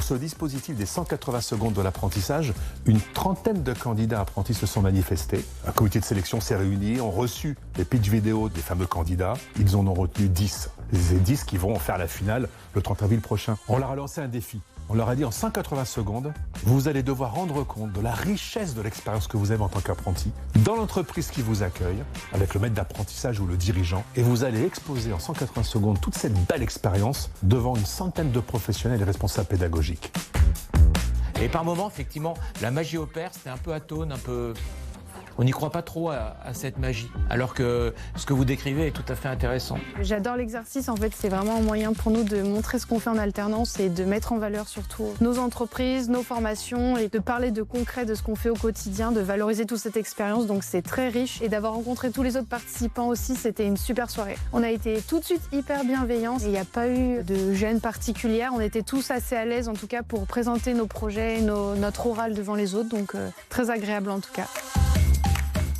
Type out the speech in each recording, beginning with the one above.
Sur ce dispositif des 180 secondes de l'apprentissage, une trentaine de candidats apprentis se sont manifestés. Un comité de sélection s'est réuni, ont reçu les pitch vidéos des fameux candidats. Ils en ont retenu 10. Ces 10 qui vont faire la finale le 30 avril prochain. On leur a lancé un défi. On leur a dit en 180 secondes, vous allez devoir rendre compte de la richesse de l'expérience que vous avez en tant qu'apprenti dans l'entreprise qui vous accueille, avec le maître d'apprentissage ou le dirigeant, et vous allez exposer en 180 secondes toute cette belle expérience devant une centaine de professionnels et responsables pédagogiques. Et par moments, effectivement, la magie opère, c'était un peu atone, un peu... On n'y croit pas trop à cette magie, alors que ce que vous décrivez est tout à fait intéressant. J'adore l'exercice, en fait, c'est vraiment un moyen pour nous de montrer ce qu'on fait en alternance et de mettre en valeur surtout nos entreprises, nos formations et de parler de concret de ce qu'on fait au quotidien, de valoriser toute cette expérience, donc c'est très riche. Et d'avoir rencontré tous les autres participants aussi, c'était une super soirée. On a été tout de suite hyper bienveillants et il n'y a pas eu de gêne particulière, on était tous assez à l'aise en tout cas pour présenter nos projets, notre oral devant les autres, donc très agréable en tout cas.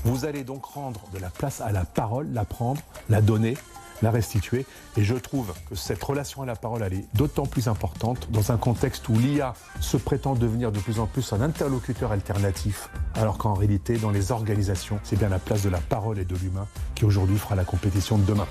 Vous allez donc rendre de la place à la parole, la prendre, la donner, la restituer. Et je trouve que cette relation à la parole, elle est d'autant plus importante dans un contexte où l'IA se prétend devenir de plus en plus un interlocuteur alternatif, alors qu'en réalité, dans les organisations, c'est bien la place de la parole et de l'humain qui aujourd'hui fera la compétition de demain.